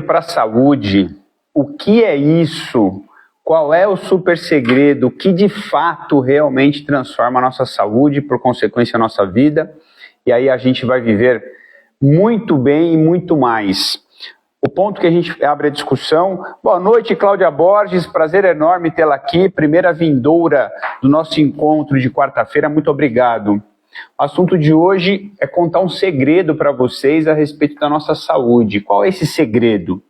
para a saúde. O que é isso? Qual é o super segredo? O que de fato realmente transforma a nossa saúde, por consequência a nossa vida? E aí a gente vai viver muito bem e muito mais. O ponto que a gente abre a discussão. Boa noite, Cláudia Borges, prazer enorme tê-la aqui, primeira vindoura do nosso encontro de quarta-feira, muito obrigado. O assunto de hoje é contar um segredo para vocês a respeito da nossa saúde. Qual é esse segredo?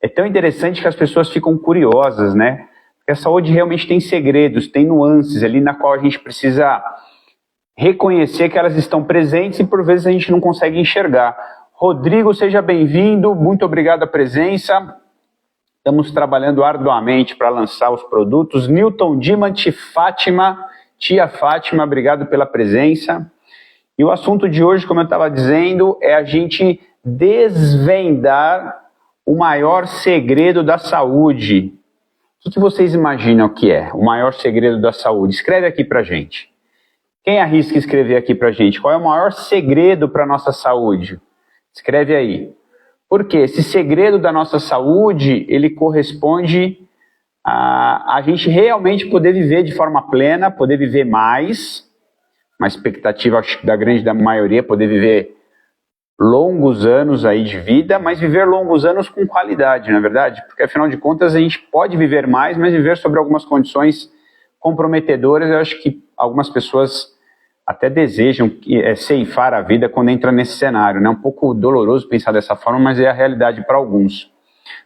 É tão interessante que as pessoas ficam curiosas, né? Porque a saúde realmente tem segredos, tem nuances ali na qual a gente precisa reconhecer que elas estão presentes e por vezes a gente não consegue enxergar. Rodrigo, seja bem-vindo, muito obrigado a presença. Estamos trabalhando arduamente para lançar os produtos. Newton Dimant, Fátima, tia Fátima, obrigado pela presença. E o assunto de hoje, como eu estava dizendo, é a gente desvendar o maior segredo da saúde. O que vocês imaginam que é o maior segredo da saúde? Escreve aqui pra gente. Quem arrisca escrever aqui pra gente? Qual é o maior segredo para a nossa saúde? Escreve aí. Porque esse segredo da nossa saúde, ele corresponde a gente realmente poder viver de forma plena, poder viver mais, uma expectativa acho que da maioria, poder viver longos anos aí de vida, mas viver longos anos com qualidade, não é verdade? Porque afinal de contas a gente pode viver mais, mas viver sob algumas condições comprometedoras. Eu acho que algumas pessoas até desejam ceifar a vida quando entra nesse cenário, né? Um pouco doloroso pensar dessa forma, mas é a realidade para alguns.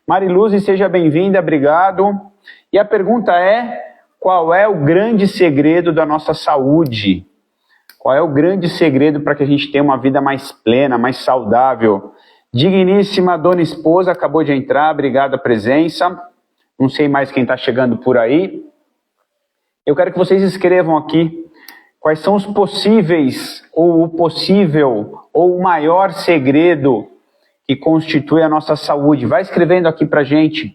Mariluz, seja bem-vinda, obrigado. E a pergunta é, qual é o grande segredo da nossa saúde? Qual é o grande segredo para que a gente tenha uma vida mais plena, mais saudável? Digníssima dona esposa, acabou de entrar, obrigado a presença. Não sei mais quem está chegando por aí. Eu quero que vocês escrevam aqui quais são os possíveis, ou o possível, ou o maior segredo que constitui a nossa saúde. Vai escrevendo aqui para a gente.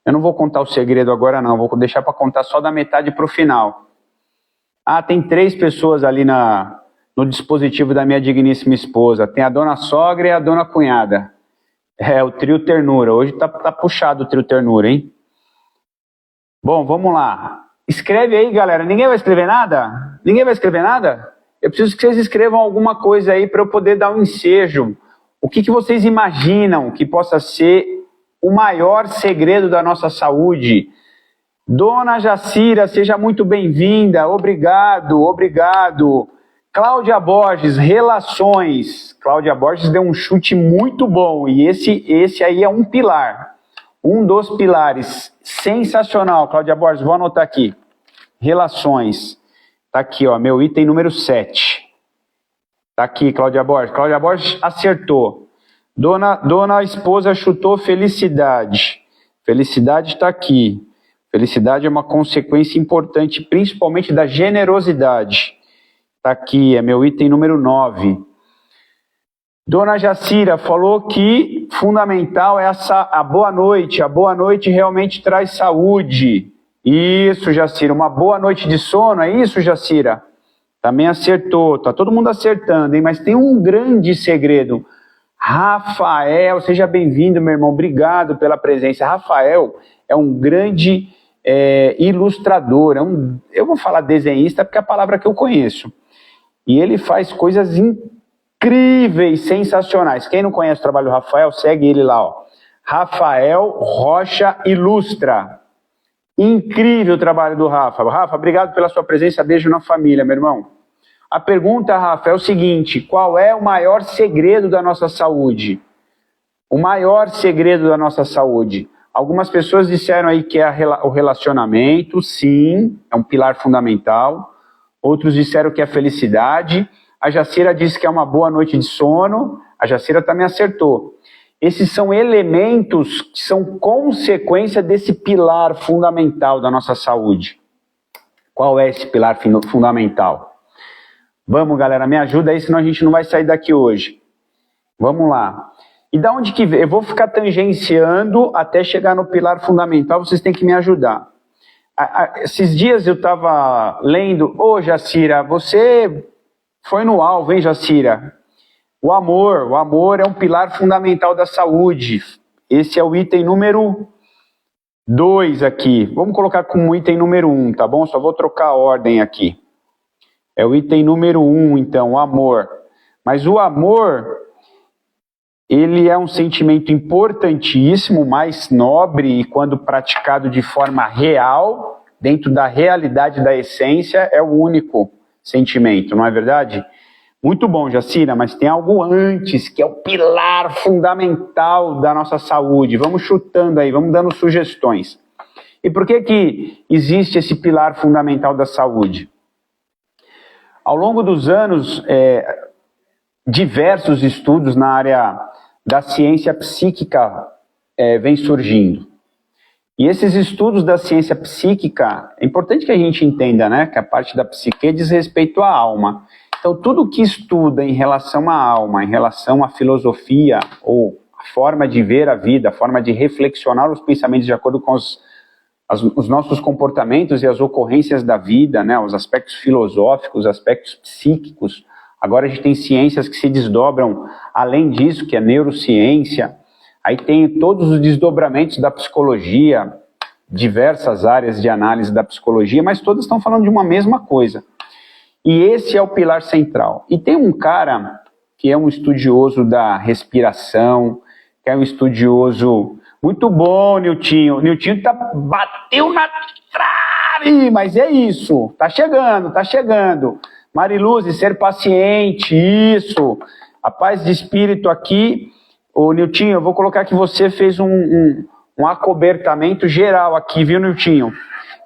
Eu não vou contar o segredo agora não, vou deixar para contar só da metade para o final. Ah, tem 3 pessoas ali no dispositivo da minha digníssima esposa. Tem a dona sogra e a dona cunhada. É, o trio ternura. Hoje tá puxado o trio ternura, hein? Bom, vamos lá. Escreve aí, galera. Ninguém vai escrever nada? Ninguém vai escrever nada? Eu preciso que vocês escrevam alguma coisa aí para eu poder dar um ensejo. O que vocês imaginam que possa ser o maior segredo da nossa saúde? Dona Jacira, seja muito bem-vinda, obrigado, obrigado. Cláudia Borges, relações. Cláudia Borges deu um chute muito bom e esse aí é um pilar, um dos pilares, sensacional. Cláudia Borges, vou anotar aqui, relações. Tá aqui, ó, meu item número 7. Tá aqui, Cláudia Borges. Cláudia Borges acertou. Dona esposa chutou felicidade. Felicidade está aqui. Felicidade é uma consequência importante, principalmente da generosidade. Está aqui, é meu item número 9. Dona Jacira falou que fundamental é a boa noite. A boa noite realmente traz saúde. Isso, Jacira. Uma boa noite de sono, é isso, Jacira? Também acertou. Tá todo mundo acertando, hein? Mas tem um grande segredo. Rafael, seja bem-vindo, meu irmão. Obrigado pela presença. Rafael é um grande ilustrador, eu vou falar desenhista porque é a palavra que eu conheço. E ele faz coisas incríveis, sensacionais. Quem não conhece o trabalho do Rafael, segue ele lá, ó. Rafael Rocha Ilustra. Incrível o trabalho do Rafa. Rafa, obrigado pela sua presença, beijo na família, meu irmão. A pergunta, Rafa, é o seguinte: qual é o maior segredo da nossa saúde? O maior segredo da nossa saúde. Algumas pessoas disseram aí que é o relacionamento, sim, é um pilar fundamental. Outros disseram que é a felicidade. A Jacira disse que é uma boa noite de sono. A Jacira também acertou. Esses são elementos que são consequência desse pilar fundamental da nossa saúde. Qual é esse pilar fundamental? Vamos, galera, me ajuda aí, senão a gente não vai sair daqui hoje. Vamos lá. E da onde que vem? Eu vou ficar tangenciando até chegar no pilar fundamental, vocês têm que me ajudar. Esses dias eu estava lendo, Jacira, você foi no alvo, hein, Jacira? O amor é um pilar fundamental da saúde. Esse é o item número 2 aqui. Vamos colocar como item número 1, tá bom? Só vou trocar a ordem aqui. É o item número 1, então, o amor. Mas o amor, ele é um sentimento importantíssimo, mais nobre, e quando praticado de forma real, dentro da realidade da essência, é o único sentimento, não é verdade? Muito bom, Jacira, mas tem algo antes, que é o pilar fundamental da nossa saúde. Vamos chutando aí, vamos dando sugestões. E por que existe esse pilar fundamental da saúde? Ao longo dos anos, diversos estudos na área da ciência psíquica vêm surgindo. E esses estudos da ciência psíquica, é importante que a gente entenda, né, que a parte da psique diz respeito à alma. Então, tudo que estuda em relação à alma, em relação à filosofia, ou a forma de ver a vida, a forma de reflexionar os pensamentos de acordo com os nossos comportamentos e as ocorrências da vida, né, os aspectos filosóficos, os aspectos psíquicos. Agora a gente tem ciências que se desdobram além disso, que é neurociência. Aí tem todos os desdobramentos da psicologia, diversas áreas de análise da psicologia, mas todas estão falando de uma mesma coisa. E esse é o pilar central. E tem um cara que é um estudioso da respiração, que é um estudioso muito bom, Niltinho. Niltinho bateu na trave, mas é isso. Tá chegando, tá chegando. Mariluz, ser paciente, isso. A paz de espírito aqui. Ô, Niltinho, eu vou colocar que você fez um acobertamento geral aqui, viu, Niltinho?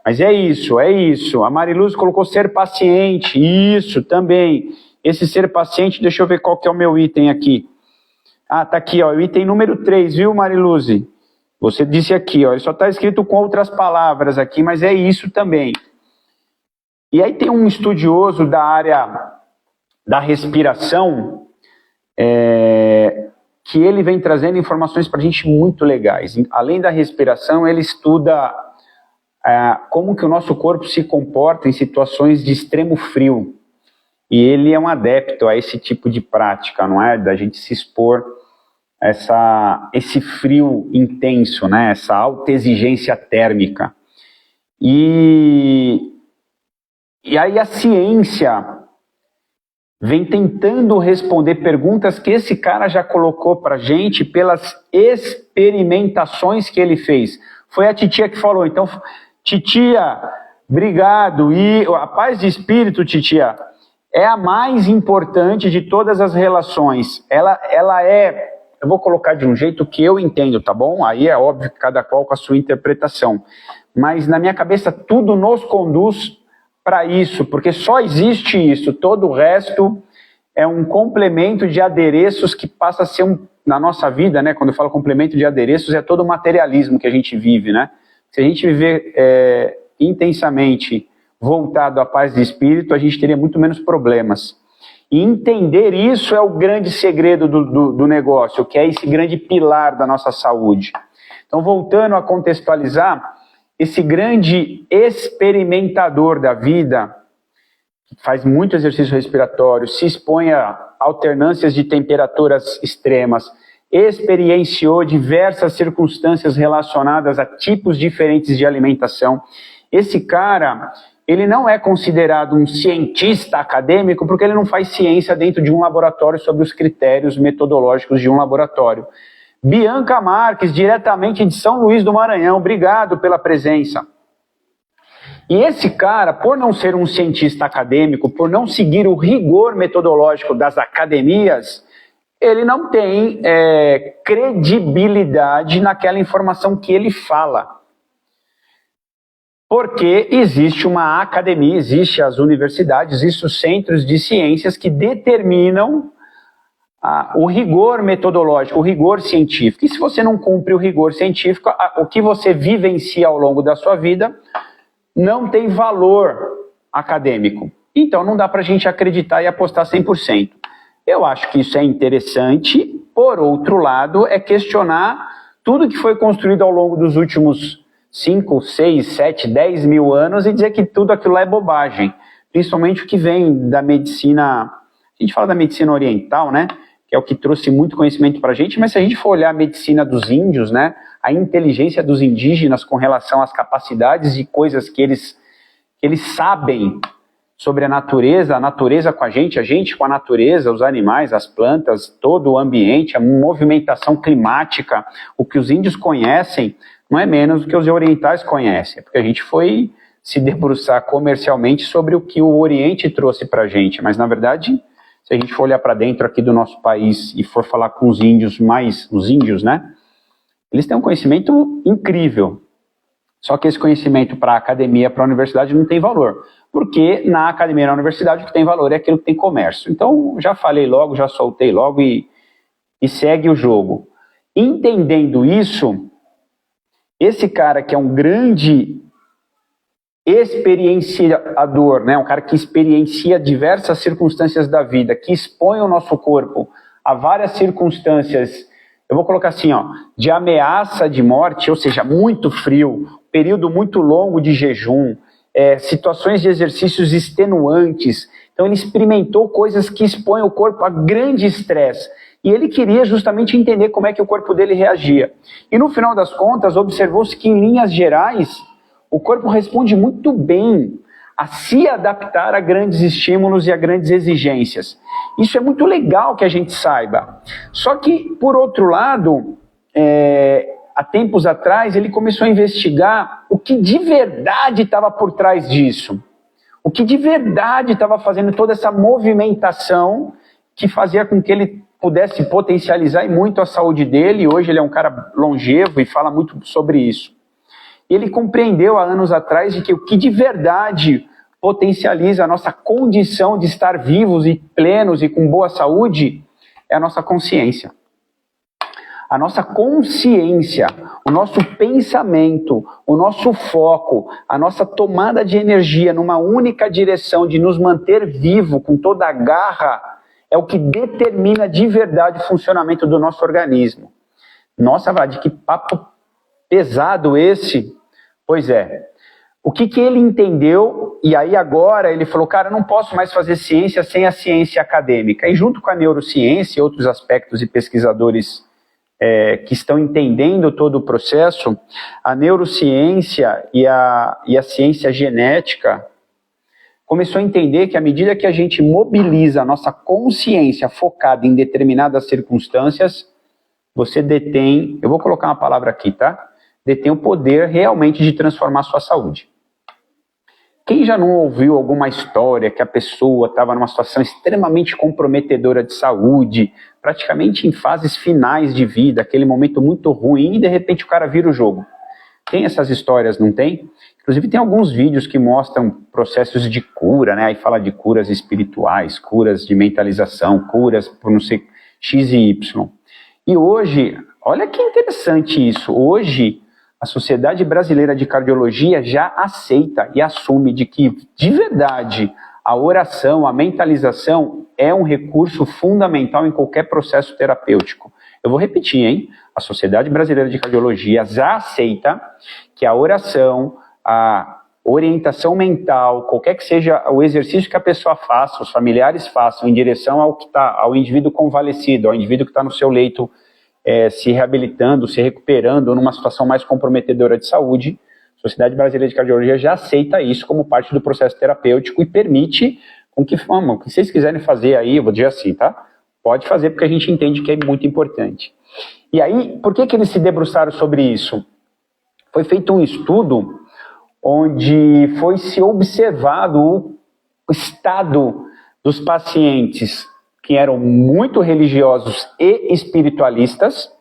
Mas é isso, é isso. A Mariluz colocou ser paciente, isso também. Esse ser paciente, deixa eu ver qual que é o meu item aqui. Ah, tá aqui, ó, o item número 3, viu, Mariluz? Você disse aqui, ó, ele só está escrito com outras palavras aqui, mas é isso também. E aí tem um estudioso da área da respiração, que ele vem trazendo informações para a gente muito legais. Além da respiração, ele estuda como que o nosso corpo se comporta em situações de extremo frio. E ele é um adepto a esse tipo de prática, não é? Da gente se expor a esse frio intenso, né? Essa alta exigência térmica. E aí a ciência vem tentando responder perguntas que esse cara já colocou para a gente pelas experimentações que ele fez. Foi a titia que falou. Então, titia, obrigado. E a paz de espírito, titia, é a mais importante de todas as relações. Ela é, eu vou colocar de um jeito que eu entendo, tá bom? Aí é óbvio que cada qual com a sua interpretação. Mas na minha cabeça tudo nos conduz para isso, porque só existe isso. Todo o resto é um complemento de adereços que passa a ser na nossa vida, né? Quando eu falo complemento de adereços, é todo o materialismo que a gente vive, né? Se a gente viver intensamente voltado à paz de espírito, a gente teria muito menos problemas. E entender isso é o grande segredo do negócio, que é esse grande pilar da nossa saúde. Então, voltando a contextualizar, esse grande experimentador da vida, que faz muito exercício respiratório, se expõe a alternâncias de temperaturas extremas, experienciou diversas circunstâncias relacionadas a tipos diferentes de alimentação. Esse cara, ele não é considerado um cientista acadêmico porque ele não faz ciência dentro de um laboratório sobre os critérios metodológicos de um laboratório. Bianca Marques, diretamente de São Luís do Maranhão, obrigado pela presença. E esse cara, por não ser um cientista acadêmico, por não seguir o rigor metodológico das academias, ele não tem credibilidade naquela informação que ele fala. Porque existe uma academia, existem as universidades, existem os centros de ciências que determinam o rigor metodológico, o rigor científico. E se você não cumpre o rigor científico, o que você vivencia ao longo da sua vida não tem valor acadêmico. Então não dá para a gente acreditar e apostar 100%. Eu acho que isso é interessante. Por outro lado, é questionar tudo que foi construído ao longo dos últimos 5, 6, 7, 10 mil anos e dizer que tudo aquilo é bobagem. Principalmente o que vem da medicina, a gente fala da medicina oriental, né? que é o que trouxe muito conhecimento para a gente, mas se a gente for olhar a medicina dos índios, né, a inteligência dos indígenas com relação às capacidades e coisas que eles sabem sobre a natureza com a gente com a natureza, os animais, as plantas, todo o ambiente, a movimentação climática, o que os índios conhecem não é menos do que os orientais conhecem, porque a gente foi se debruçar comercialmente sobre o que o Oriente trouxe para a gente, mas na verdade, se a gente for olhar para dentro aqui do nosso país e for falar com os índios, né, eles têm um conhecimento incrível, só que esse conhecimento para a academia, para a universidade não tem valor, porque na academia e na universidade o que tem valor é aquilo que tem comércio. Então, já falei logo, já soltei logo e segue o jogo. Entendendo isso, esse cara que é um grande experienciador, né? Um cara que experiencia diversas circunstâncias da vida, que expõe o nosso corpo a várias circunstâncias, eu vou colocar assim, ó, de ameaça de morte, ou seja, muito frio, período muito longo de jejum, situações de exercícios extenuantes. Então ele experimentou coisas que expõem o corpo a grande estresse. E ele queria justamente entender como é que o corpo dele reagia. E no final das contas, observou-se que em linhas gerais, o corpo responde muito bem a se adaptar a grandes estímulos e a grandes exigências. Isso é muito legal que a gente saiba. Só que, por outro lado, há tempos atrás, ele começou a investigar o que de verdade estava por trás disso. O que de verdade estava fazendo toda essa movimentação que fazia com que ele pudesse potencializar muito a saúde dele. Hoje ele é um cara longevo e fala muito sobre isso. Ele compreendeu há anos atrás de que o que de verdade potencializa a nossa condição de estar vivos e plenos e com boa saúde é a nossa consciência. A nossa consciência, o nosso pensamento, o nosso foco, a nossa tomada de energia numa única direção de nos manter vivo com toda a garra é o que determina de verdade o funcionamento do nosso organismo. Nossa, Vlad, que papo pesado esse. Pois é. O que ele entendeu, e aí agora ele falou, cara, eu não posso mais fazer ciência sem a ciência acadêmica. E junto com a neurociência e outros aspectos e pesquisadores que estão entendendo todo o processo, a neurociência e a ciência genética começou a entender que à medida que a gente mobiliza a nossa consciência focada em determinadas circunstâncias, você detém, eu vou colocar uma palavra aqui, tá? Detém o poder realmente de transformar a sua saúde. Quem já não ouviu alguma história que a pessoa estava numa situação extremamente comprometedora de saúde, praticamente em fases finais de vida, aquele momento muito ruim, e de repente o cara vira o jogo? Tem essas histórias, não tem? Inclusive tem alguns vídeos que mostram processos de cura, né? Aí fala de curas espirituais, curas de mentalização, curas por não sei X e Y. E hoje, olha que interessante isso, hoje a Sociedade Brasileira de Cardiologia já aceita e assume de que, de verdade, a oração, a mentalização é um recurso fundamental em qualquer processo terapêutico. Eu vou repetir, hein? A Sociedade Brasileira de Cardiologia já aceita que a oração, a orientação mental, qualquer que seja o exercício que a pessoa faça, os familiares façam em direção ao indivíduo convalescido, ao indivíduo que está no seu leito, se reabilitando, se recuperando, ou numa situação mais comprometedora de saúde, a Sociedade Brasileira de Cardiologia já aceita isso como parte do processo terapêutico e permite com que, o que vocês quiserem fazer aí, eu vou dizer assim, tá? Pode fazer porque a gente entende que é muito importante. E aí, por que eles se debruçaram sobre isso? Foi feito um estudo onde foi se observado o estado dos pacientes que eram muito religiosos e espiritualistas,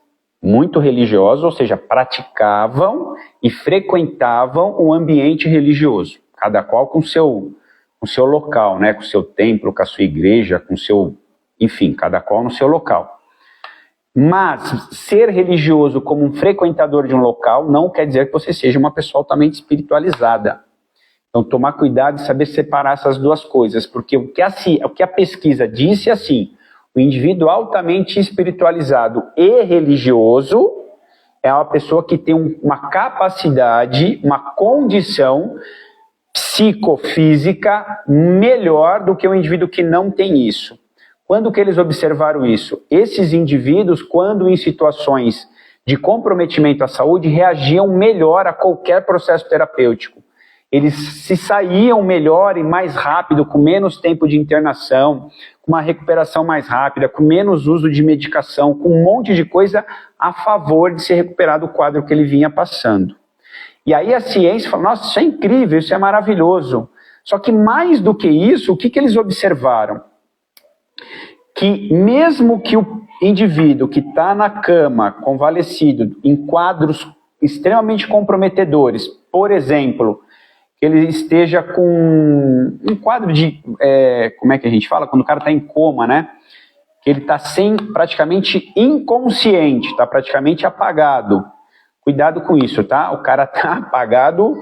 muito religiosos, ou seja, praticavam e frequentavam um ambiente religioso, cada qual com o seu local, né, com o seu templo, com a sua igreja, com o seu, enfim, cada qual no seu local. Mas ser religioso como um frequentador de um local não quer dizer que você seja uma pessoa altamente espiritualizada. Então, tomar cuidado e saber separar essas duas coisas, porque o que a pesquisa disse é assim, o indivíduo altamente espiritualizado e religioso é uma pessoa que tem uma capacidade, uma condição psicofísica melhor do que o indivíduo que não tem isso. Quando que eles observaram isso? Esses indivíduos, quando em situações de comprometimento à saúde, reagiam melhor a qualquer processo terapêutico. Eles se saíam melhor e mais rápido, com menos tempo de internação, com uma recuperação mais rápida, com menos uso de medicação, com um monte de coisa a favor de se recuperar do quadro que ele vinha passando. E aí a ciência fala, nossa, isso é incrível, isso é maravilhoso. Só que mais do que isso, o que eles observaram? Que mesmo que o indivíduo que está na cama, convalescido, em quadros extremamente comprometedores, por exemplo, que ele esteja com um quadro de, como é que a gente fala? Quando o cara está em coma, né? Que ele está praticamente inconsciente, está praticamente apagado. Cuidado com isso, tá? O cara está apagado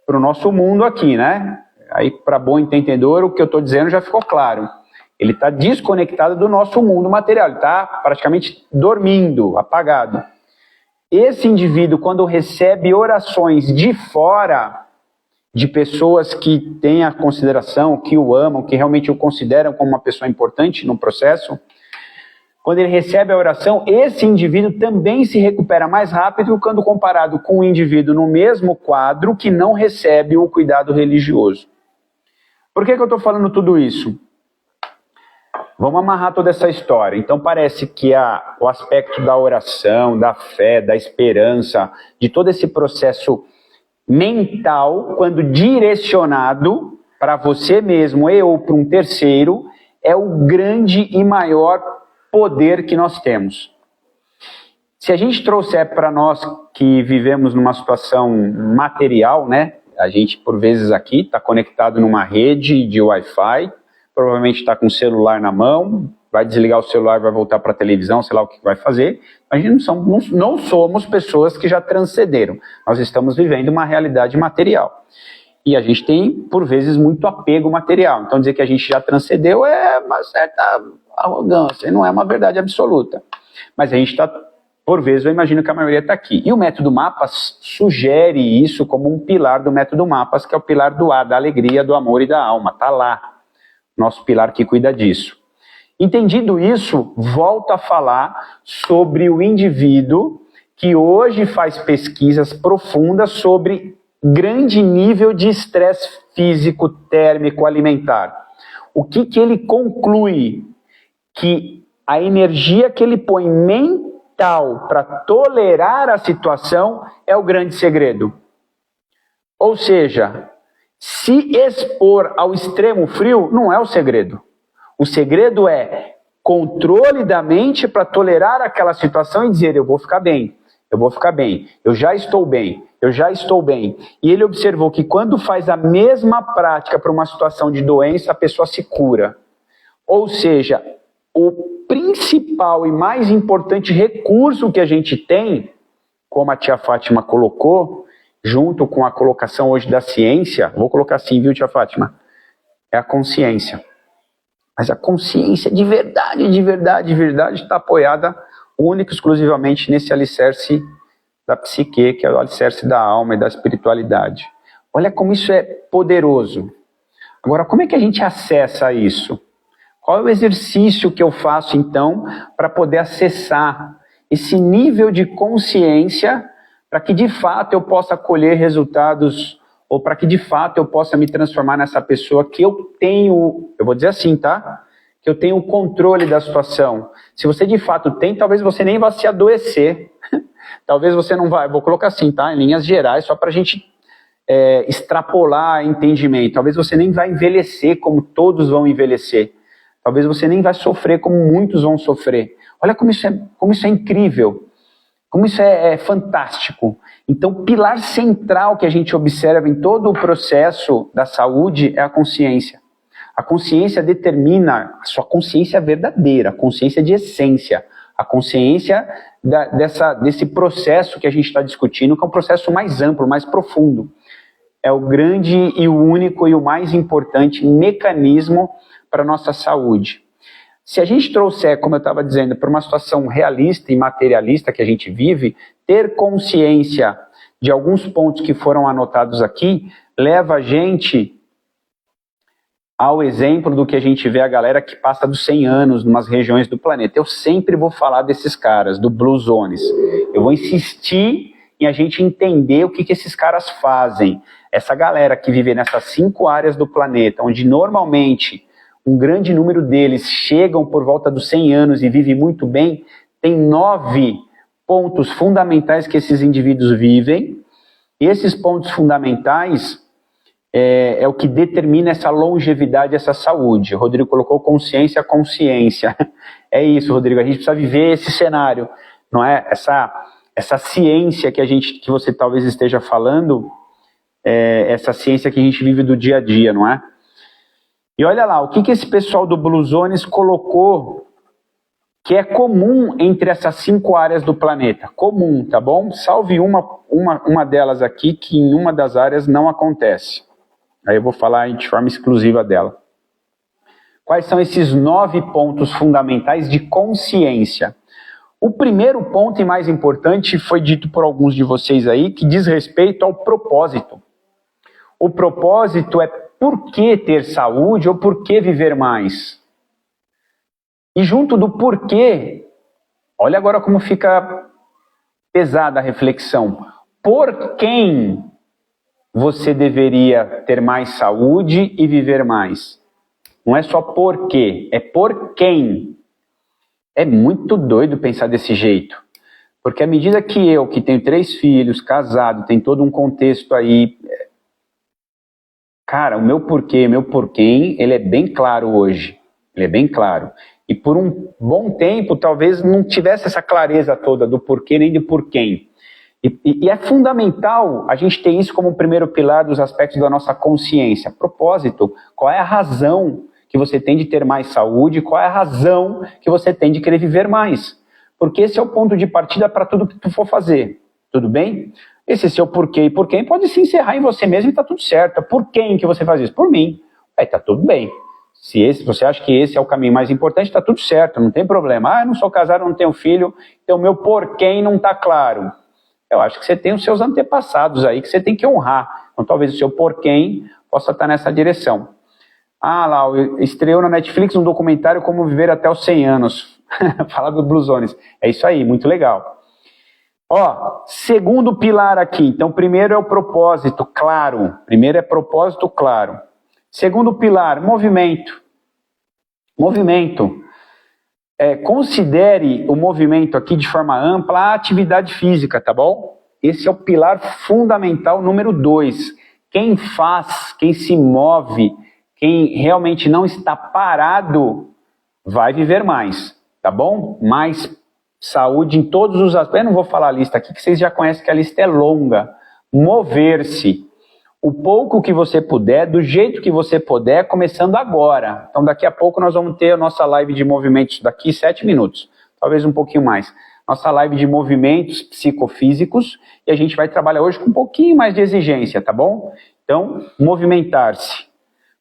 para o nosso mundo aqui, né? Aí, para bom entendedor, o que eu estou dizendo já ficou claro. Ele está desconectado do nosso mundo material, ele está praticamente dormindo, apagado. Esse indivíduo, quando recebe orações de fora, de pessoas que têm a consideração, que o amam, que realmente o consideram como uma pessoa importante no processo, quando ele recebe a oração, esse indivíduo também se recupera mais rápido quando comparado com o indivíduo no mesmo quadro que não recebe o cuidado religioso. Por que eu estou falando tudo isso? Vamos amarrar toda essa história. Então parece que o aspecto da oração, da fé, da esperança, de todo esse processo mental, quando direcionado para você mesmo ou para um terceiro, é o grande e maior poder que nós temos. Se a gente trouxer para nós que vivemos numa situação material, né? A gente por vezes aqui está conectado numa rede de Wi-Fi, provavelmente está com o celular na mão, vai desligar o celular, vai voltar para a televisão, sei lá o que vai fazer. A gente não somos pessoas que já transcenderam. Nós estamos vivendo uma realidade material. E a gente tem, por vezes, muito apego material. Então, dizer que a gente já transcendeu é uma certa arrogância, e não é uma verdade absoluta. Mas a gente está, por vezes, eu imagino que a maioria está aqui. E o método Mapas sugere isso como um pilar do método Mapas, que é o pilar do A, da alegria, do amor e da alma. Está lá. Nosso pilar que cuida disso. Entendido isso, volto a falar sobre o indivíduo que hoje faz pesquisas profundas sobre grande nível de estresse físico, térmico, alimentar. O que ele conclui? Que a energia que ele põe mental para tolerar a situação é o grande segredo. Ou seja, se expor ao extremo frio não é o segredo. O segredo é controle da mente para tolerar aquela situação e dizer, eu vou ficar bem, eu já estou bem, eu já estou bem. E ele observou que quando faz a mesma prática para uma situação de doença, a pessoa se cura. Ou seja, o principal e mais importante recurso que a gente tem, como a tia Fátima colocou, junto com a colocação hoje da ciência, vou colocar assim, viu, tia Fátima? É a consciência. Mas a consciência de verdade, está apoiada única e exclusivamente nesse alicerce da psique, que é o alicerce da alma e da espiritualidade. Olha como isso é poderoso. Agora, como é que a gente acessa isso? Qual é o exercício que eu faço, então, para poder acessar esse nível de consciência para que de fato eu possa colher resultados, ou para que de fato eu possa me transformar nessa pessoa que eu tenho, eu vou dizer assim, tá? Que eu tenho o controle da situação. Se você de fato tem, talvez você nem vá se adoecer. Talvez você não vá, vou colocar assim, tá? Em linhas gerais, só para a gente extrapolar entendimento. Talvez você nem vai envelhecer como todos vão envelhecer. Talvez você nem vai sofrer como muitos vão sofrer. Olha como isso é incrível. Como isso é fantástico. Então, o pilar central que a gente observa em todo o processo da saúde é a consciência. A consciência determina a sua consciência verdadeira, a consciência de essência, a consciência desse processo que a gente está discutindo, que é um processo mais amplo, mais profundo. É o grande e o único e o mais importante mecanismo para a nossa saúde. Se a gente trouxer, como eu estava dizendo, para uma situação realista e materialista que a gente vive, ter consciência de alguns pontos que foram anotados aqui, leva a gente ao exemplo do que a gente vê a galera que passa dos 100 anos em umas regiões do planeta. Eu sempre vou falar desses caras, do Blue Zones. Eu vou insistir em a gente entender o que esses caras fazem. Essa galera que vive nessas 5 áreas do planeta, onde normalmente um grande número deles chegam por volta dos 100 anos e vivem muito bem, tem 9 pontos fundamentais que esses indivíduos vivem. Esses pontos fundamentais é o que determina essa longevidade, essa saúde. O Rodrigo colocou consciência. É isso, Rodrigo, a gente precisa viver esse cenário, não é? Essa ciência que você talvez esteja falando, essa ciência que a gente vive do dia a dia, não é? E olha lá, o que esse pessoal do Blue Zones colocou que é comum entre essas 5 áreas do planeta. Comum, tá bom? Salve uma delas aqui, que em uma das áreas não acontece. Aí eu vou falar de forma exclusiva dela. Quais são esses 9 pontos fundamentais de consciência? O primeiro ponto e mais importante foi dito por alguns de vocês aí, que diz respeito ao propósito. O propósito é por que ter saúde ou por que viver mais. E junto do porquê, olha agora como fica pesada a reflexão. Por quem você deveria ter mais saúde e viver mais? Não é só por quê, é por quem. É muito doido pensar desse jeito. Porque à medida que eu, que tenho 3 filhos, casado, tem todo um contexto aí... Cara, o meu porquê, meu porquê, ele é bem claro hoje. Ele é bem claro. E por um bom tempo, talvez não tivesse essa clareza toda do porquê nem do porquê. E é fundamental a gente ter isso como o primeiro pilar dos aspectos da nossa consciência. Propósito, qual é a razão que você tem de ter mais saúde, qual é a razão que você tem de querer viver mais. Porque esse é o ponto de partida para tudo que tu for fazer. Tudo bem? Esse seu porquê e porquê pode se encerrar em você mesmo e tá tudo certo. Por quem que você faz isso? Por mim. Aí tá tudo bem. Se você acha que esse é o caminho mais importante, tá tudo certo, não tem problema. Eu não sou casado, não tenho filho, então o meu porquê não tá claro. Eu acho que você tem os seus antepassados aí que você tem que honrar. Então talvez o seu porquê possa estar nessa direção. Lá, estreou na Netflix um documentário Como Viver Até os 100 Anos. Fala do Blue Zones. É isso aí, muito legal. Segundo pilar aqui. Então, primeiro é o propósito, claro. Primeiro é propósito, claro. Segundo pilar, movimento. Movimento. Considere o movimento aqui de forma ampla a atividade física, tá bom? Esse é o pilar fundamental número 2. Quem faz, quem se move, quem realmente não está parado, vai viver mais, tá bom? Mais saúde em todos os aspectos. Eu não vou falar a lista aqui, que vocês já conhecem que a lista é longa. Mover-se. O pouco que você puder, do jeito que você puder, começando agora. Então daqui a pouco nós vamos ter a nossa live de movimentos daqui 7 minutos, talvez um pouquinho mais. Nossa live de movimentos psicofísicos, e a gente vai trabalhar hoje com um pouquinho mais de exigência, tá bom? Então, movimentar-se.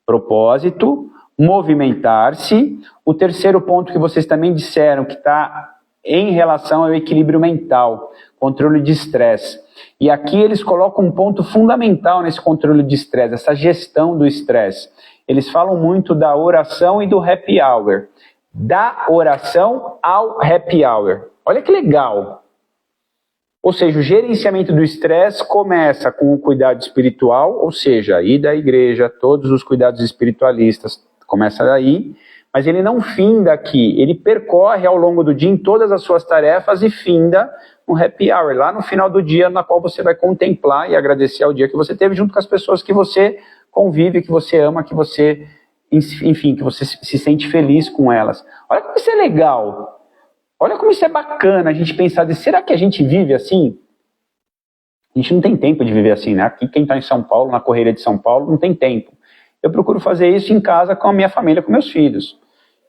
Propósito, movimentar-se. O terceiro ponto que vocês também disseram, que está em relação ao equilíbrio mental, controle de estresse. E aqui eles colocam um ponto fundamental nesse controle de estresse, essa gestão do estresse. Eles falam muito da oração e do happy hour. Da oração ao happy hour. Olha que legal. Ou seja, o gerenciamento do estresse começa com o cuidado espiritual, ou seja, ir da igreja, todos os cuidados espiritualistas, começa daí, mas ele não finda aqui, ele percorre ao longo do dia em todas as suas tarefas e finda um happy hour, lá no final do dia, na qual você vai contemplar e agradecer ao dia que você teve junto com as pessoas que você convive, que você ama, que você, enfim, que você se sente feliz com elas. Olha como isso é legal. Olha como isso é bacana a gente pensar, será que a gente vive assim? A gente não tem tempo de viver assim, né? Aqui quem está em São Paulo, na correria de São Paulo, não tem tempo. Eu procuro fazer isso em casa com a minha família, com meus filhos.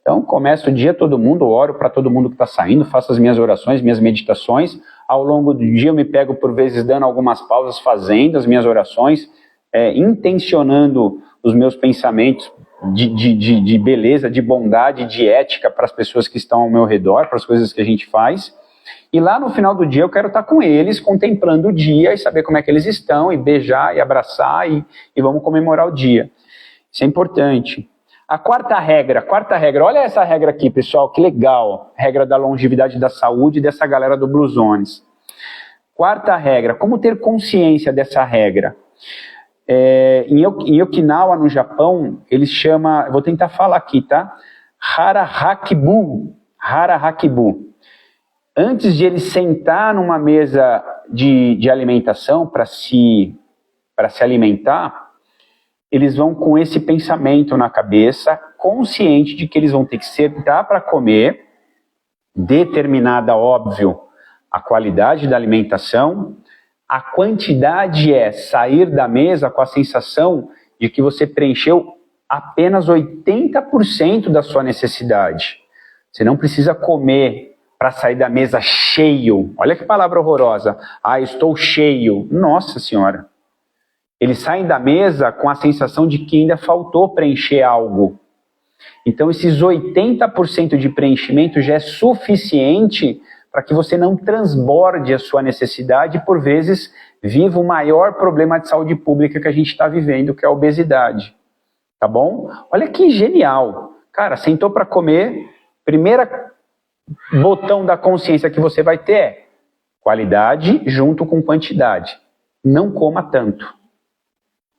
Então, começo o dia todo mundo, oro para todo mundo que está saindo, faço as minhas orações, minhas meditações. Ao longo do dia eu me pego, por vezes, dando algumas pausas, fazendo as minhas orações, intencionando os meus pensamentos de beleza, de bondade, de ética para as pessoas que estão ao meu redor, para as coisas que a gente faz. E lá no final do dia eu quero estar com eles, contemplando o dia e saber como é que eles estão, e beijar, e abraçar, e vamos comemorar o dia. Isso é importante. A quarta regra, olha essa regra aqui, pessoal, que legal. Regra da longevidade da saúde dessa galera do Blue Zones. Quarta regra, como ter consciência dessa regra? Em Okinawa, no Japão, eles chamam, vou tentar falar aqui, tá? Hara Hakibu. Antes de eles sentar numa mesa de alimentação para se alimentar, eles vão com esse pensamento na cabeça, consciente de que eles vão ter que sentar para comer, determinada, óbvio, a qualidade da alimentação, a quantidade é sair da mesa com a sensação de que você preencheu apenas 80% da sua necessidade. Você não precisa comer para sair da mesa cheio. Olha que palavra horrorosa. Ah, estou cheio. Nossa Senhora. Eles saem da mesa com a sensação de que ainda faltou preencher algo. Então, esses 80% de preenchimento já é suficiente para que você não transborde a sua necessidade e, por vezes, viva o maior problema de saúde pública que a gente está vivendo, que é a obesidade. Tá bom? Olha que genial. Cara, sentou para comer, primeira botão da consciência que você vai ter é qualidade junto com quantidade. Não coma tanto.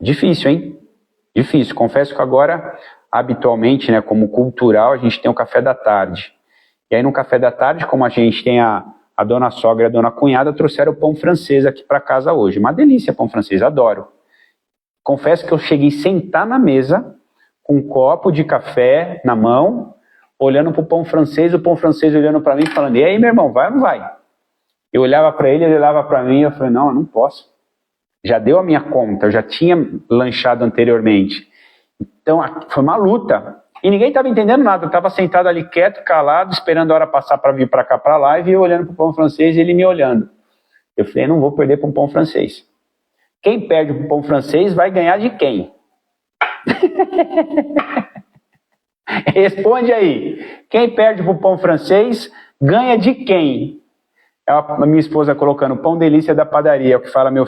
Difícil, hein? Difícil. Confesso que agora, habitualmente, né, como cultural, a gente tem o café da tarde. E aí no café da tarde, como a gente tem a dona sogra e a dona cunhada, trouxeram o pão francês aqui para casa hoje. Uma delícia pão francês, adoro. Confesso que eu cheguei a sentar na mesa, com um copo de café na mão, olhando para o pão francês olhando para mim, falando, e aí, meu irmão, vai ou não vai? Eu olhava para ele olhava para mim, e eu falei, não, eu não posso. Já deu a minha conta, eu já tinha lanchado anteriormente. Então, foi uma luta. E ninguém estava entendendo nada, eu estava sentado ali quieto, calado, esperando a hora passar para vir para cá para a live, e eu olhando para o pão francês e ele me olhando. Eu falei, não vou perder para um pão francês. Quem perde para o pão francês vai ganhar de quem? Responde aí. Quem perde para o pão francês ganha de quem? A minha esposa colocando pão delícia da padaria, é o que fala meu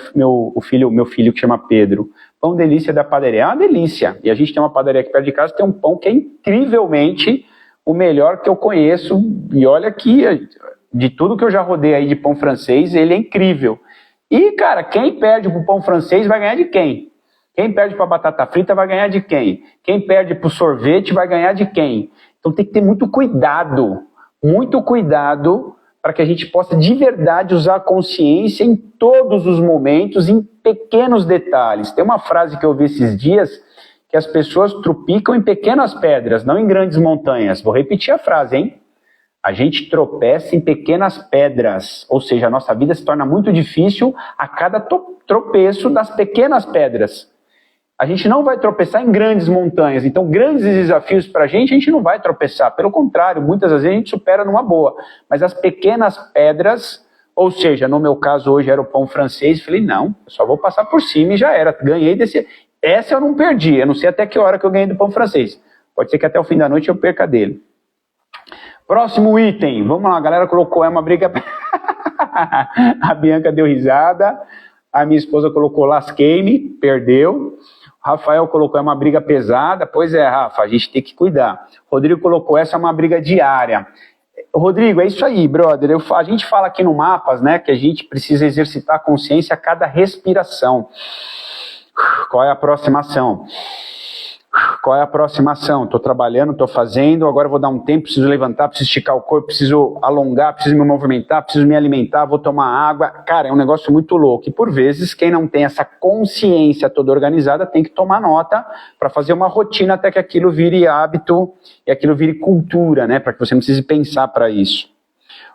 filho que chama Pedro. Pão delícia da padaria, é uma delícia. E a gente tem uma padaria aqui perto de casa, tem um pão que é incrivelmente o melhor que eu conheço. E olha que, de tudo que eu já rodei aí de pão francês, ele é incrível. E, cara, quem perde pro pão francês vai ganhar de quem? Quem perde pra batata frita vai ganhar de quem? Quem perde pro sorvete vai ganhar de quem? Então tem que ter muito cuidado para que a gente possa de verdade usar a consciência em todos os momentos, em pequenos detalhes. Tem uma frase que eu vi esses dias, que as pessoas tropicam em pequenas pedras, não em grandes montanhas. Vou repetir a frase, hein? A gente tropeça em pequenas pedras, ou seja, a nossa vida se torna muito difícil a cada tropeço das pequenas pedras. A gente não vai tropeçar em grandes montanhas, então grandes desafios para a gente não vai tropeçar. Pelo contrário, muitas vezes a gente supera numa boa. Mas as pequenas pedras, ou seja, no meu caso hoje era o pão francês, falei, não, eu só vou passar por cima e já era. Ganhei desse... Essa eu não perdi, eu não sei até que hora que eu ganhei do pão francês. Pode ser que até o fim da noite eu perca dele. Próximo item, vamos lá, a galera colocou, é uma briga... A Bianca deu risada, a minha esposa colocou lasquei-me, perdeu... Rafael colocou, é uma briga pesada. Pois é, Rafa, a gente tem que cuidar. Rodrigo colocou, essa é uma briga diária. Rodrigo, é isso aí, brother. A gente fala aqui no Mapas, né, que a gente precisa exercitar a consciência a cada respiração. Qual é a aproximação? Qual é a aproximação? Estou trabalhando, estou fazendo, agora vou dar um tempo, preciso levantar, preciso esticar o corpo, preciso alongar, preciso me movimentar, preciso me alimentar, vou tomar água. Cara, é um negócio muito louco. E por vezes, quem não tem essa consciência toda organizada tem que tomar nota para fazer uma rotina até que aquilo vire hábito e aquilo vire cultura, né? Para que você não precise pensar para isso.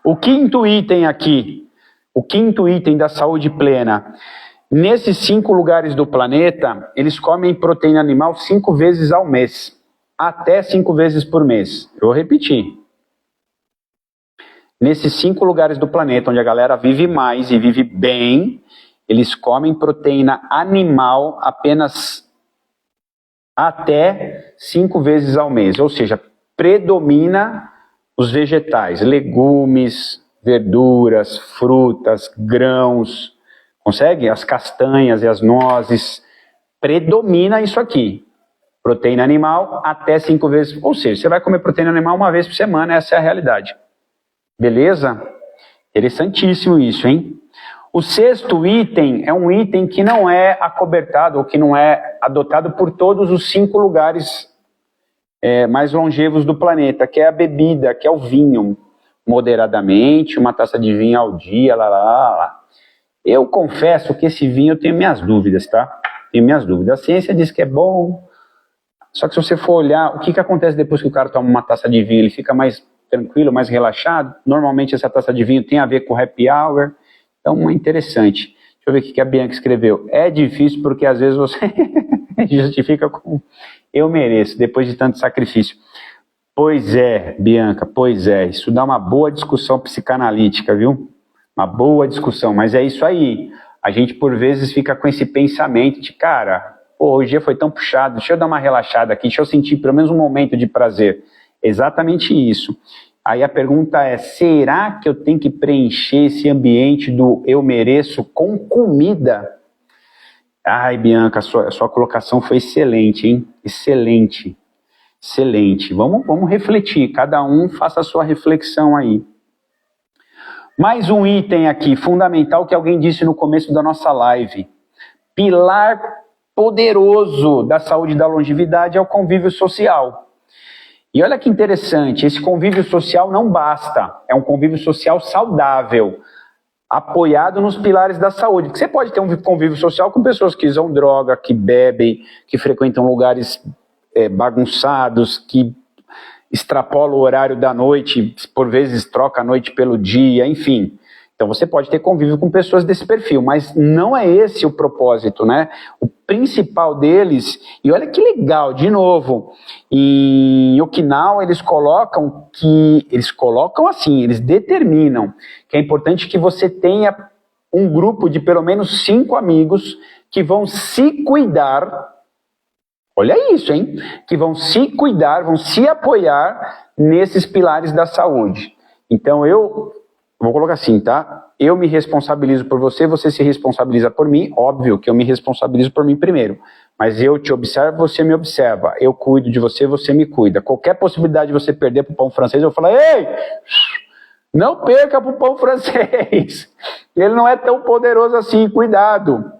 O quinto item aqui, o quinto item da saúde plena. Nesses 5 lugares do planeta, eles comem proteína animal 5 vezes ao mês. Até 5 vezes por mês. Eu vou repetir. Nesses 5 lugares do planeta, onde a galera vive mais e vive bem, eles comem proteína animal apenas até 5 vezes ao mês. Ou seja, predomina os vegetais, legumes, verduras, frutas, grãos... Consegue? As castanhas e as nozes. Predomina isso aqui. Proteína animal até 5 vezes, ou seja, você vai comer proteína animal uma vez por semana, essa é a realidade. Beleza? Interessantíssimo isso, hein? O sexto item é um item que não é acobertado, ou que não é adotado por todos os 5 lugares mais longevos do planeta, que é a bebida, que é o vinho. Moderadamente, uma taça de vinho ao dia, lá. Eu confesso que esse vinho eu tenho minhas dúvidas, tá? Tenho minhas dúvidas. A ciência diz que é bom, só que se você for olhar, o que acontece depois que o cara toma uma taça de vinho? Ele fica mais tranquilo, mais relaxado? Normalmente essa taça de vinho tem a ver com happy hour, então é interessante. Deixa eu ver o que a Bianca escreveu. É difícil porque às vezes você justifica com eu mereço, depois de tanto sacrifício. Pois é, Bianca, pois é. Isso dá uma boa discussão psicanalítica, viu? Uma boa discussão, mas é isso aí. A gente, por vezes, fica com esse pensamento de, cara, pô, hoje o dia foi tão puxado, deixa eu dar uma relaxada aqui, deixa eu sentir pelo menos um momento de prazer. Exatamente isso. Aí a pergunta é, será que eu tenho que preencher esse ambiente do eu mereço com comida? Ai, Bianca, a sua colocação foi excelente, hein? Excelente. Excelente. Vamos refletir. Cada um faça a sua reflexão aí. Mais um item aqui, fundamental, que alguém disse no começo da nossa live. Pilar poderoso da saúde e da longevidade é o convívio social. E olha que interessante, esse convívio social não basta. É um convívio social saudável, apoiado nos pilares da saúde. Você pode ter um convívio social com pessoas que usam droga, que bebem, que frequentam lugares bagunçados, que extrapola o horário da noite, por vezes troca a noite pelo dia, enfim. Então você pode ter convívio com pessoas desse perfil, mas não é esse o propósito, né? O principal deles, e olha que legal, de novo, em Okinawa eles colocam assim, eles determinam que é importante que você tenha um grupo de pelo menos 5 amigos que vão se cuidar. Olha isso, hein? Que vão se cuidar, vão se apoiar nesses pilares da saúde. Então eu vou colocar assim, tá? Eu me responsabilizo por você, você se responsabiliza por mim. Óbvio que eu me responsabilizo por mim primeiro. Mas eu te observo, você me observa. Eu cuido de você, você me cuida. Qualquer possibilidade de você perder pro pão francês, eu falo, ei, não perca pro pão francês. Ele não é tão poderoso assim, cuidado.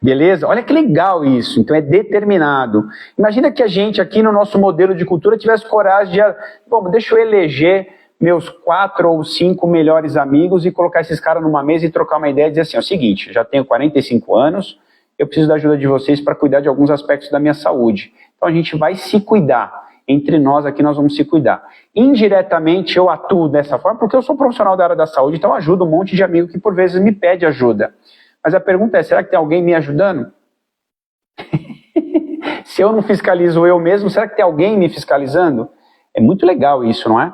Beleza? Olha que legal isso. Então é determinado. Imagina que a gente aqui no nosso modelo de cultura tivesse coragem de, bom, deixa eu eleger meus 4 ou 5 melhores amigos e colocar esses caras numa mesa e trocar uma ideia e dizer assim, é o seguinte, eu já tenho 45 anos, eu preciso da ajuda de vocês para cuidar de alguns aspectos da minha saúde. Então a gente vai se cuidar. Entre nós aqui nós vamos se cuidar. Indiretamente eu atuo dessa forma porque eu sou profissional da área da saúde, então eu ajudo um monte de amigo que por vezes me pede ajuda. Mas a pergunta é, será que tem alguém me ajudando? Se eu não fiscalizo eu mesmo, será que tem alguém me fiscalizando? É muito legal isso, não é?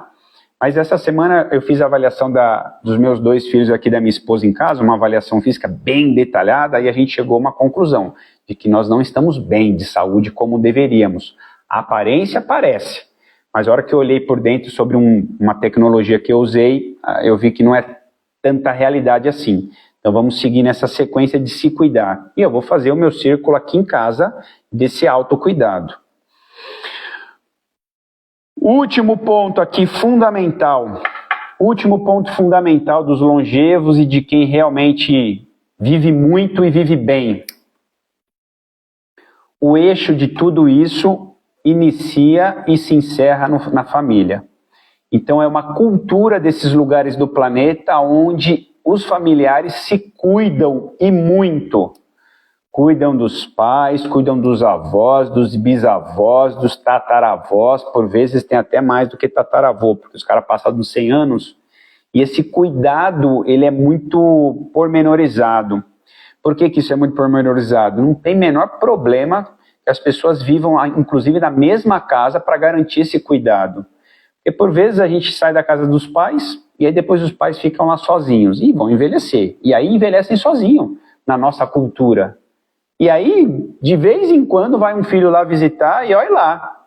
Mas essa semana eu fiz a avaliação dos meus 2 filhos aqui da minha esposa em casa, uma avaliação física bem detalhada, e a gente chegou a uma conclusão, de que nós não estamos bem de saúde como deveríamos. A aparência parece, mas a hora que eu olhei por dentro sobre uma tecnologia que eu usei, eu vi que não é tanta realidade assim. Então vamos seguir nessa sequência de se cuidar. E eu vou fazer o meu círculo aqui em casa desse autocuidado. Último ponto aqui fundamental. Último ponto fundamental dos longevos e de quem realmente vive muito e vive bem. O eixo de tudo isso inicia e se encerra na família. Então é uma cultura desses lugares do planeta onde os familiares se cuidam e muito. Cuidam dos pais, cuidam dos avós, dos bisavós, dos tataravós, por vezes tem até mais do que tataravô, porque os caras passam dos 100 anos. E esse cuidado, ele é muito pormenorizado. Por que isso é muito pormenorizado? Não tem menor problema que as pessoas vivam, inclusive, na mesma casa para garantir esse cuidado. Porque por vezes a gente sai da casa dos pais e aí depois os pais ficam lá sozinhos e vão envelhecer. E aí envelhecem sozinhos na nossa cultura. E aí, de vez em quando, vai um filho lá visitar e olha lá.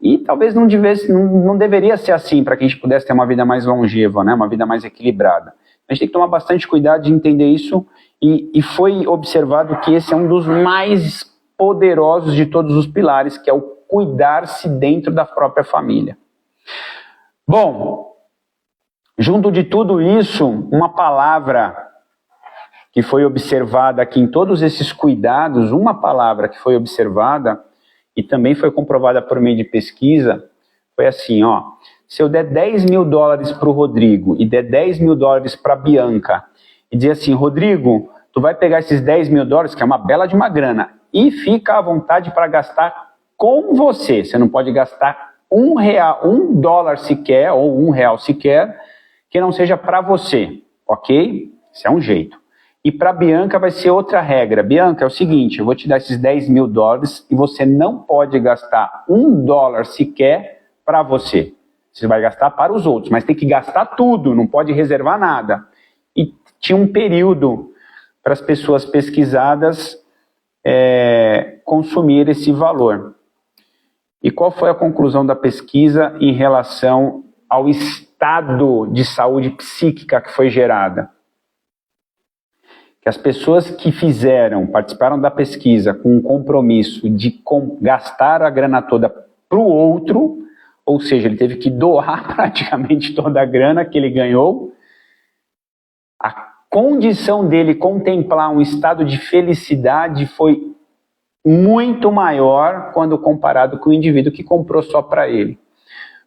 E talvez não deveria ser assim para que a gente pudesse ter uma vida mais longeva, né? Uma vida mais equilibrada. A gente tem que tomar bastante cuidado de entender isso e foi observado que esse é um dos mais poderosos de todos os pilares, que é o cuidar-se dentro da própria família. Bom, junto de tudo isso, uma palavra que foi observada aqui em todos esses cuidados, uma palavra que foi observada e também foi comprovada por meio de pesquisa, foi assim, ó, se eu der 10 mil dólares para o Rodrigo e der 10 mil dólares para a Bianca, e dizer assim, Rodrigo, tu vai pegar esses 10 mil dólares, que é uma bela de uma grana, e fica à vontade para gastar com você. Você não pode gastar um dólar sequer, ou R$1 sequer, que não seja para você, ok? Esse é um jeito. E para a Bianca vai ser outra regra. Bianca, é o seguinte, eu vou te dar esses 10 mil dólares e você não pode gastar $1 sequer para você. Você vai gastar para os outros, mas tem que gastar tudo, não pode reservar nada. E tinha um período para as pessoas pesquisadas consumir esse valor. E qual foi a conclusão da pesquisa em relação ao estado de saúde psíquica que foi gerada? Que as pessoas que participaram da pesquisa com um compromisso de gastar a grana toda para o outro, ou seja, ele teve que doar praticamente toda a grana que ele ganhou, a condição dele contemplar um estado de felicidade foi muito maior quando comparado com o indivíduo que comprou só para ele.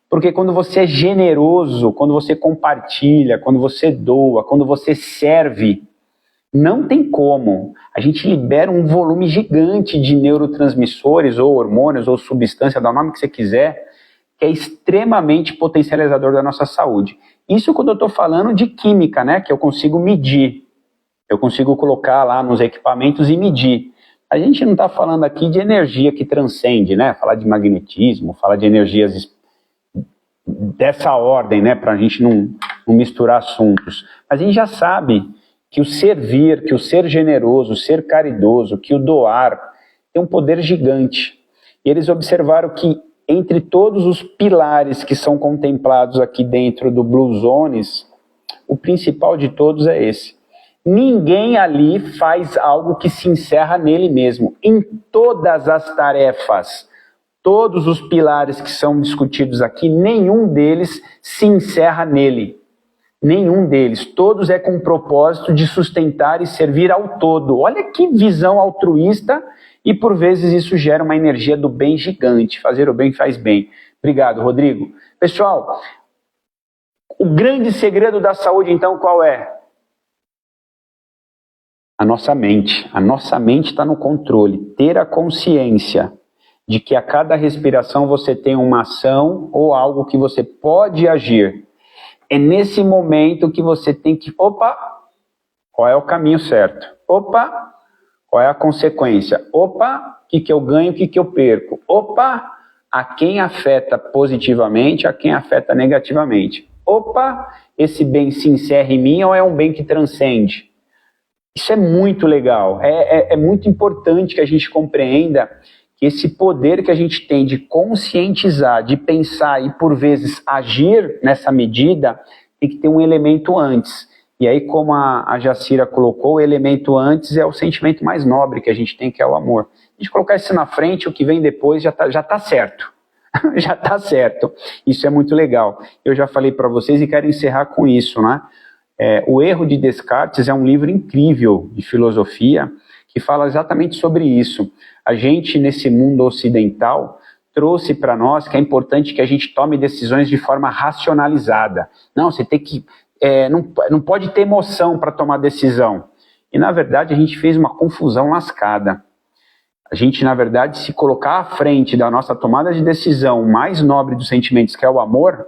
Porque quando você é generoso, quando você compartilha, quando você doa, quando você serve, não tem como. A gente libera um volume gigante de neurotransmissores, ou hormônios, ou substância, dá o nome que você quiser, que é extremamente potencializador da nossa saúde. Isso quando eu estou falando de química, né, que eu consigo medir. Eu consigo colocar lá nos equipamentos e medir. A gente não está falando aqui de energia que transcende, né? Falar de magnetismo, falar de energias dessa ordem, né? Para a gente não misturar assuntos. Mas a gente já sabe que o servir, que o ser generoso, o ser caridoso, que o doar tem um poder gigante. E eles observaram que entre todos os pilares que são contemplados aqui dentro do Blue Zones, o principal de todos é esse. Ninguém ali faz algo que se encerra nele mesmo. Em todas as tarefas, todos os pilares que são discutidos aqui, nenhum deles se encerra nele. Nenhum deles. Todos é com o propósito de sustentar e servir ao todo. Olha que visão altruísta, e por vezes isso gera uma energia do bem gigante. Fazer o bem faz bem. Obrigado, Rodrigo. Pessoal, o grande segredo da saúde, então, qual é? A nossa mente. A nossa mente está no controle. Ter a consciência de que a cada respiração você tem uma ação ou algo que você pode agir. É nesse momento que você tem que... Opa! Qual é o caminho certo? Opa! Qual é a consequência? Opa! O que eu ganho, o que eu perco? Opa! A quem afeta positivamente, a quem afeta negativamente? Opa! Esse bem se encerra em mim ou é um bem que transcende? Isso é muito legal. É muito importante que a gente compreenda que esse poder que a gente tem de conscientizar, de pensar e, por vezes, agir nessa medida, tem que ter um elemento antes. E aí, como a Jacira colocou, o elemento antes é o sentimento mais nobre que a gente tem, que é o amor. A gente colocar isso na frente, o que vem depois já tá certo. Já está certo. Isso é muito legal. Eu já falei para vocês e quero encerrar com isso, né? O Erro de Descartes é um livro incrível de filosofia que fala exatamente sobre isso. A gente, nesse mundo ocidental, trouxe para nós que é importante que a gente tome decisões de forma racionalizada. Não, você tem que... não pode ter emoção para tomar decisão. E, na verdade, a gente fez uma confusão lascada. A gente, na verdade, se colocar à frente da nossa tomada de decisão o mais nobre dos sentimentos, que é o amor,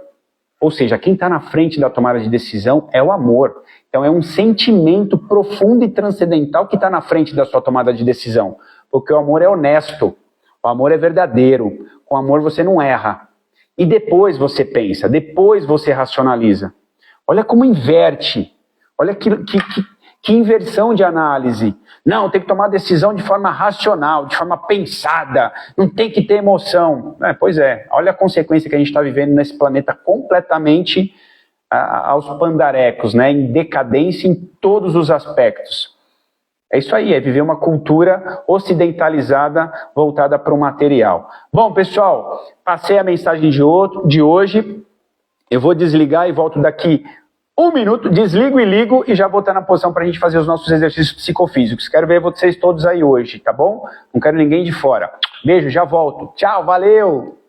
ou seja, quem está na frente da tomada de decisão é o amor. Então é um sentimento profundo e transcendental que está na frente da sua tomada de decisão. Porque o amor é honesto, o amor é verdadeiro, com o amor você não erra. E depois você pensa, depois você racionaliza. Olha como inverte, olha que inversão de análise. Não, tem que tomar decisão de forma racional, de forma pensada, não tem que ter emoção. Pois é, olha a consequência que a gente está vivendo nesse planeta completamente aos pandarecos, né? Em decadência em todos os aspectos. É isso aí, é viver uma cultura ocidentalizada voltada para o material. Bom, pessoal, passei a mensagem de hoje. Eu vou desligar e volto daqui 1 minuto, desligo e ligo e já vou estar na posição para a gente fazer os nossos exercícios psicofísicos. Quero ver vocês todos aí hoje, tá bom? Não quero ninguém de fora. Beijo, já volto. Tchau, valeu!